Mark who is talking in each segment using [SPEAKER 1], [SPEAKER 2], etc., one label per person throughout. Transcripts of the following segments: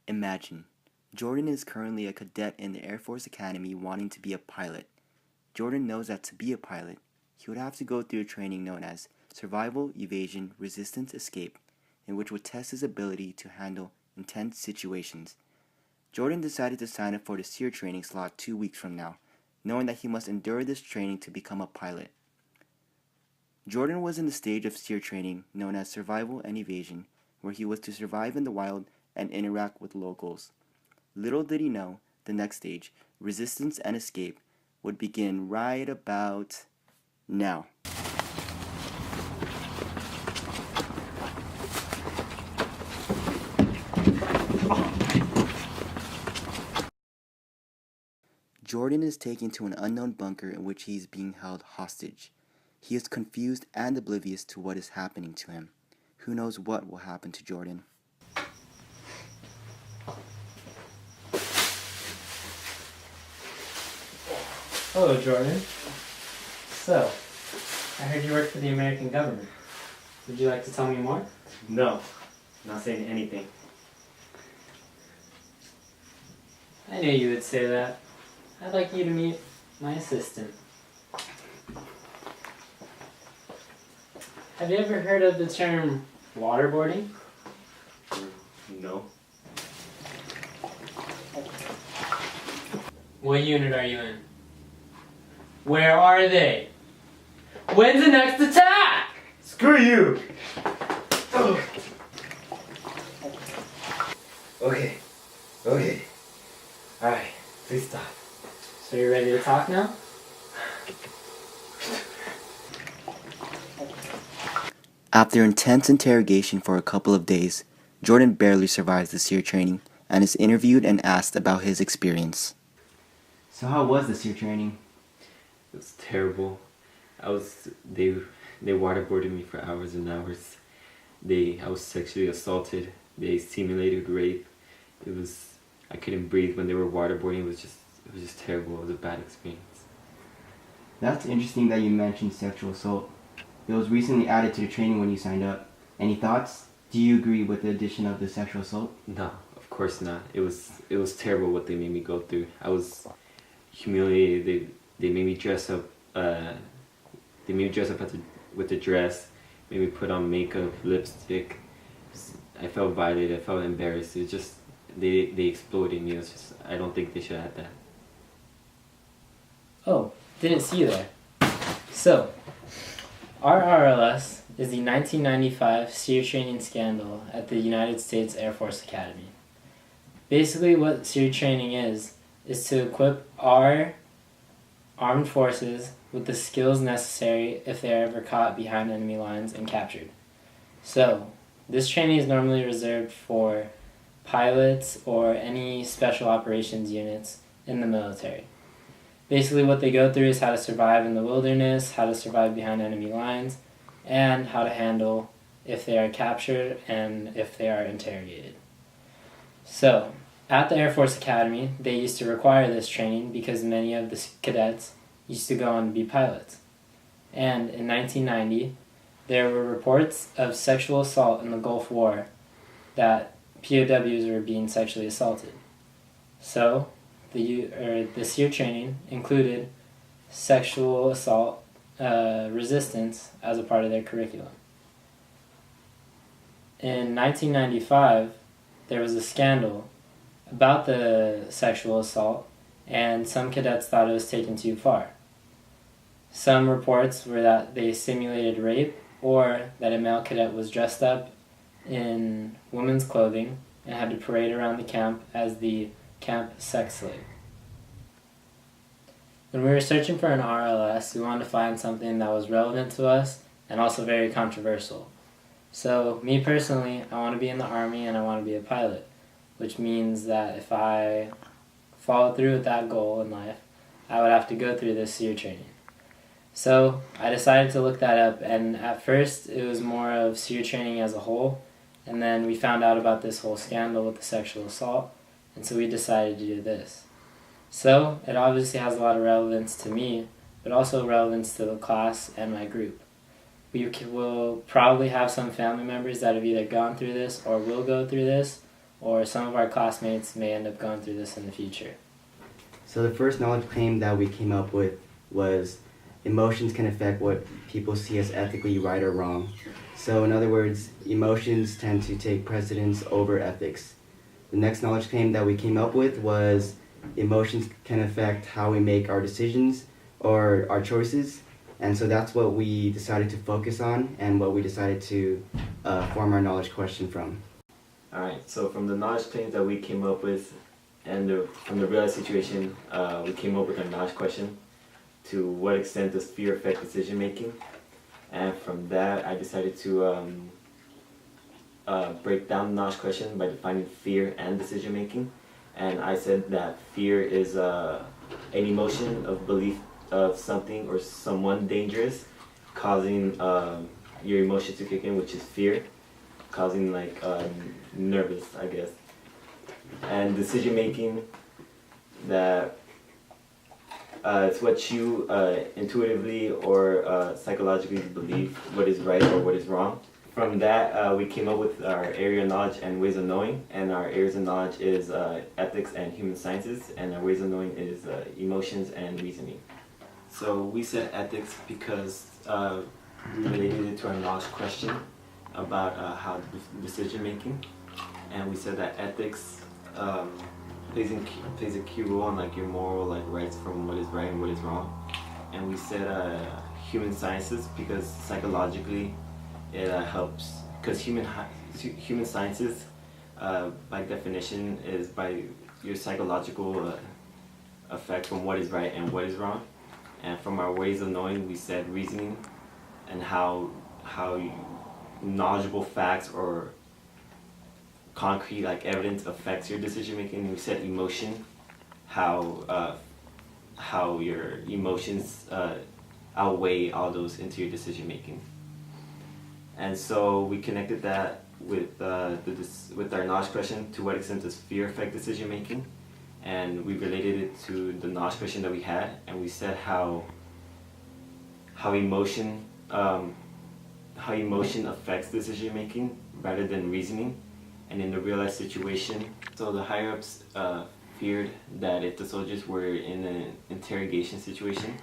[SPEAKER 1] Imagine, Jordan is currently a cadet in the Air Force Academy wanting to be a pilot. Jordan knows that to be a pilot, he would have to go through a training known as Survival, Evasion, Resistance, Escape, in which would test his ability to handle intense situations. Jordan decided to sign up for the SEER training slot 2 weeks from now, knowing that he must endure this training to become a pilot. Jordan was in the stage of SEER training known as Survival and Evasion, where he was to survive in the wild and interact with locals. Little did he know, the next stage, Resistance and Escape, would begin right about now. Jordan is taken to an unknown bunker in which he is being held hostage. He is confused and oblivious to what is happening to him. Who knows what will happen to Jordan?
[SPEAKER 2] Hello, Jordan. So, I heard you work for the American government. Would you like to tell me more?
[SPEAKER 3] No, not saying anything.
[SPEAKER 2] I knew you would say that. I'd like you to meet my assistant. Have you ever heard of the term waterboarding?
[SPEAKER 3] No.
[SPEAKER 2] What unit are you in? Where are they? When's the next attack?
[SPEAKER 3] Screw you! Okay. Alright, please stop.
[SPEAKER 2] So you're ready to talk now?
[SPEAKER 1] After intense interrogation for a couple of days, Jordan barely survives the SEER training and is interviewed and asked about his experience.
[SPEAKER 4] So how was the SEER training?
[SPEAKER 3] It was terrible. They waterboarded me for hours and hours. I was sexually assaulted. They simulated rape. I couldn't breathe when they were waterboarding. It was just terrible. It was a bad experience.
[SPEAKER 4] That's interesting that you mentioned sexual assault. It was recently added to the training when you signed up. Any thoughts? Do you agree with the addition of the sexual assault?
[SPEAKER 3] No, of course not. It was terrible what they made me go through. I was humiliated. They made me dress up. With the dress. Made me put on makeup, lipstick. I felt violated. I felt embarrassed. It was just they exploited me. I don't think they should have had that.
[SPEAKER 2] Oh, didn't see you there. So, our RLS is the 1995 SEER training scandal at the United States Air Force Academy. Basically what SEER training is to equip our armed forces with the skills necessary if they are ever caught behind enemy lines and captured. So, this training is normally reserved for pilots or any special operations units in the military. Basically what they go through is how to survive in the wilderness, how to survive behind enemy lines, and how to handle if they are captured and if they are interrogated. So, at the Air Force Academy, they used to require this training because many of the cadets used to go on to be pilots. And in 1990, there were reports of sexual assault in the Gulf War that POWs were being sexually assaulted. So, the SEER training included sexual assault resistance as a part of their curriculum. In 1995, there was a scandal about the sexual assault, and some cadets thought it was taken too far. Some reports were that they simulated rape, or that a male cadet was dressed up in women's clothing and had to parade around the camp as the camp sex slave. When we were searching for an RLS, we wanted to find something that was relevant to us and also very controversial. So, me personally, I want to be in the Army and I want to be a pilot, which means that if I follow through with that goal in life, I would have to go through this SEER training. So, I decided to look that up, and at first it was more of SEER training as a whole, and then we found out about this whole scandal with the sexual assault, and so we decided to do this. So, it obviously has a lot of relevance to me, but also relevance to the class and my group. Will probably have some family members that have either gone through this or will go through this, or some of our classmates may end up going through this in the future.
[SPEAKER 4] So the first knowledge claim that we came up with was emotions can affect what people see as ethically right or wrong. So in other words, emotions tend to take precedence over ethics. The next knowledge claim that we came up with was emotions can affect how we make our decisions or our choices. And so that's what we decided to focus on and what we decided to form our knowledge question from.
[SPEAKER 3] Alright, so from the knowledge claims that we came up with and from the real life situation, we came up with a knowledge question. To what extent does fear affect decision making? And from that, I decided to break down the knowledge question by defining fear and decision making. And I said that fear is an emotion of belief of something or someone dangerous, causing your emotion to kick in, which is fear, causing like nervous, I guess. And decision making, that it's what you intuitively or psychologically believe what is right or what is wrong. From that, we came up with our area of knowledge and ways of knowing, and our areas of knowledge is ethics and human sciences, and our ways of knowing is emotions and reasoning. So we said ethics because we related it to our knowledge question about how decision making, and we said that ethics plays a key role in like your moral like rights from what is right and what is wrong. And we said human sciences because psychologically it helps, because human sciences by definition is by your psychological effect from what is right and what is wrong. And from our ways of knowing, we said reasoning and how knowledgeable facts or concrete like evidence affects your decision making. We said emotion, how your emotions outweigh all those into your decision making. And so we connected that with with our knowledge question, to what extent does fear affect decision making? And we related it to the knowledge question that we had, and we said how emotion affects decision making rather than reasoning. And in the real life situation, so the higher ups feared that if the soldiers were in an interrogation situation,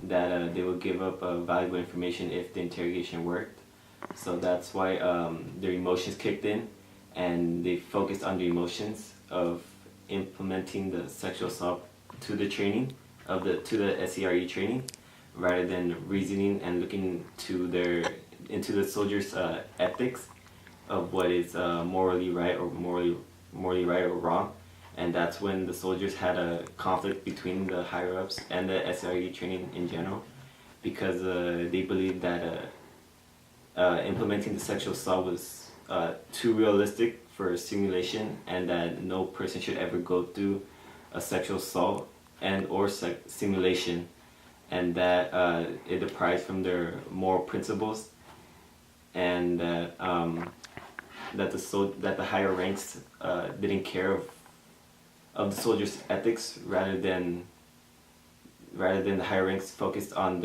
[SPEAKER 3] that they would give up valuable information if the interrogation worked. So that's why their emotions kicked in, and they focused on the emotions of implementing the sexual assault to the training to the SERE training, rather than reasoning and looking into the soldiers' ethics of what is morally right or morally right or wrong. And that's when the soldiers had a conflict between the higher ups and the SRE training in general, because they believed that implementing the sexual assault was too realistic for simulation, and that no person should ever go through a sexual assault and or simulation, and that it deprives from their moral principles, and that the higher ranks didn't care of the soldiers' ethics, rather than the higher ranks focused on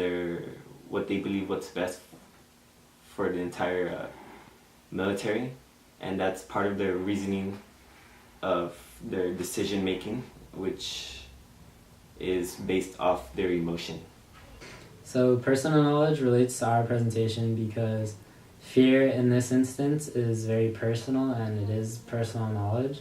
[SPEAKER 3] what they believe what's best for the entire military. And that's part of their reasoning of their decision making, which is based off their emotion.
[SPEAKER 2] So personal knowledge relates to our presentation because fear in this instance is very personal, and it is personal knowledge.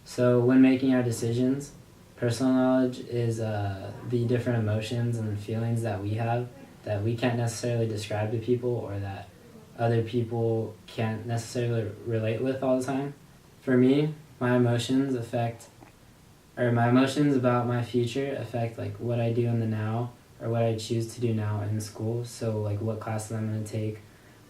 [SPEAKER 2] So when making our decisions, personal knowledge is the different emotions and feelings that we have that we can't necessarily describe to people, or that other people can't necessarily relate with all the time. For me, my emotions about my future affect like what I do in the now, or what I choose to do now in school. So like what classes I'm going to take,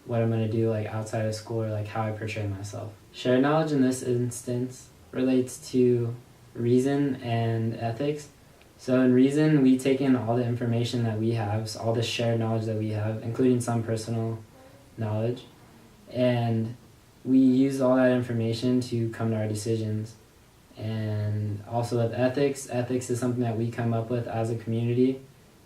[SPEAKER 2] what I'm going to do like outside of school, or like how I portray myself. Shared knowledge in this instance relates to reason and ethics. So in reason, we take in all the information that we have, so all the shared knowledge that we have, including some personal knowledge, and we use all that information to come to our decisions. And also with ethics is something that we come up with as a community,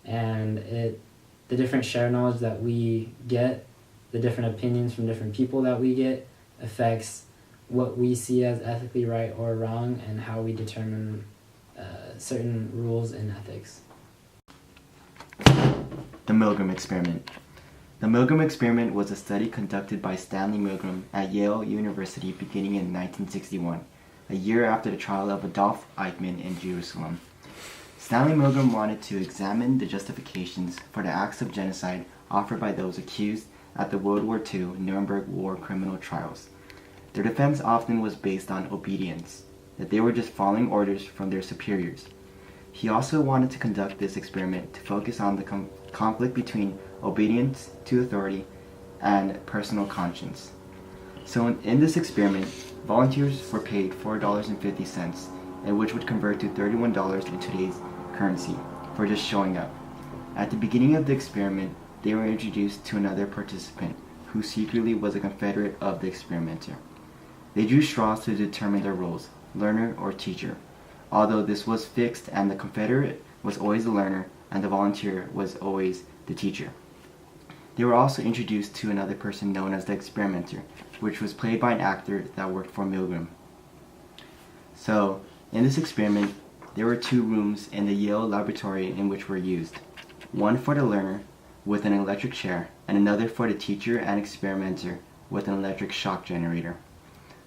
[SPEAKER 2] and the different shared knowledge that we get, the different opinions from different people that we get, affects what we see as ethically right or wrong and how we determine certain rules in ethics.
[SPEAKER 1] The Milgram Experiment. The Milgram Experiment was a study conducted by Stanley Milgram at Yale University beginning in 1961, a year after the trial of Adolf Eichmann in Jerusalem. Stanley Milgram wanted to examine the justifications for the acts of genocide offered by those accused at the World War II Nuremberg War criminal trials. Their defense often was based on obedience, that they were just following orders from their superiors. He also wanted to conduct this experiment to focus on the conflict between obedience to authority and personal conscience. So in this experiment, volunteers were paid $4.50, and which would convert to $31 in today's currency, for just showing up. At the beginning of the experiment, they were introduced to another participant, who secretly was a confederate of the experimenter. They drew straws to determine their roles, learner or teacher, although this was fixed and the confederate was always the learner and the volunteer was always the teacher. They were also introduced to another person known as the experimenter, which was played by an actor that worked for Milgram. So, in this experiment, there were 2 rooms in the Yale laboratory in which were used. One for the learner with an electric chair, and another for the teacher and experimenter with an electric shock generator.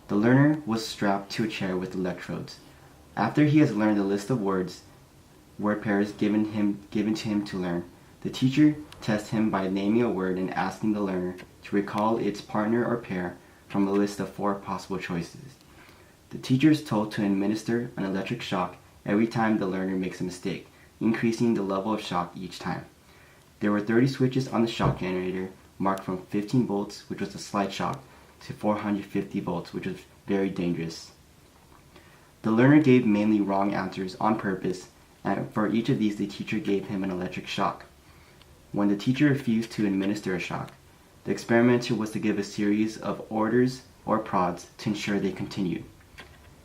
[SPEAKER 1] The learner was strapped to a chair with electrodes. After he has learned a list of word pairs given to him to learn, the teacher tests him by naming a word and asking the learner to recall its partner or pair from a list of 4 possible choices. The teacher is told to administer an electric shock every time the learner makes a mistake, increasing the level of shock each time. There were 30 switches on the shock generator, marked from 15 volts, which was a slight shock, to 450 volts, which was very dangerous. The learner gave mainly wrong answers on purpose, and for each of these the teacher gave him an electric shock. When the teacher refused to administer a shock, the experimenter was to give a series of orders or prods to ensure they continued.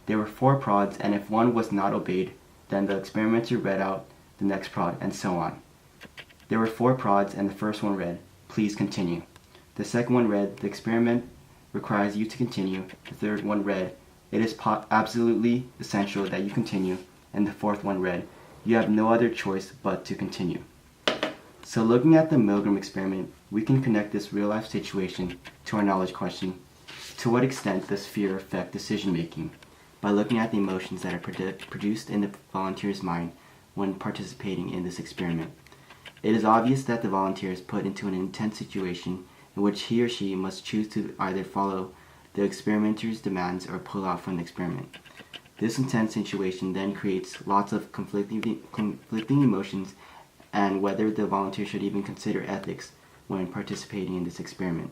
[SPEAKER 1] There were 4 prods, and if one was not obeyed, then the experimenter read out the next prod, and so on. There were 4 prods, and the first one read, "Please continue." The second one read, "The experiment requires you to continue." The third one read, "It is absolutely essential that you continue." And the fourth one read, "You have no other choice but to continue." So looking at the Milgram experiment, we can connect this real-life situation to our knowledge question: to what extent does fear affect decision making? By looking at the emotions that are produced in the volunteer's mind when participating in this experiment. It is obvious that the volunteer is put into an intense situation in which he or she must choose to either follow the experimenter's demands or pull out from the experiment. This intense situation then creates lots of conflicting emotions, and whether the volunteer should even consider ethics when participating in this experiment.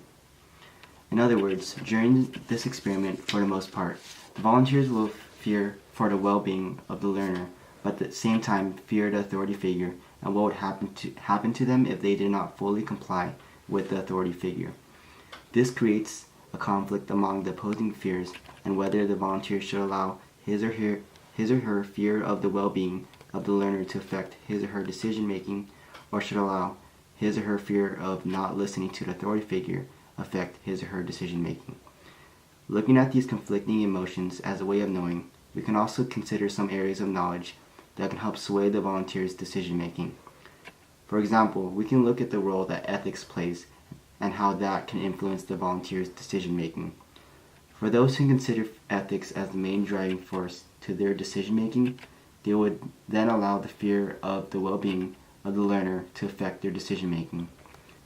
[SPEAKER 1] In other words, during this experiment, for the most part, the volunteers will fear for the well-being of the learner, but at the same time fear the authority figure and what would happen to them if they did not fully comply with the authority figure. This creates a conflict among the opposing fears, and whether the volunteer should allow his or her fear of the well-being of the learner to affect his or her decision making, or should allow his or her fear of not listening to the authority figure affect his or her decision making. Looking at these conflicting emotions as a way of knowing, we can also consider some areas of knowledge that can help sway the volunteer's decision making. For example, we can look at the role that ethics plays and how that can influence the volunteer's decision making. For those who consider ethics as the main driving force to their decision making, they would then allow the fear of the well-being of the learner to affect their decision making.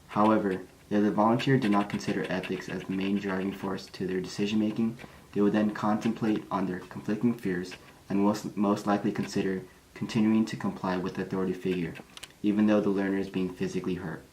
[SPEAKER 1] However, if the volunteer did not consider ethics as the main driving force to their decision making, they would then contemplate on their conflicting fears and most likely consider continuing to comply with the authority figure, even though the learner is being physically hurt.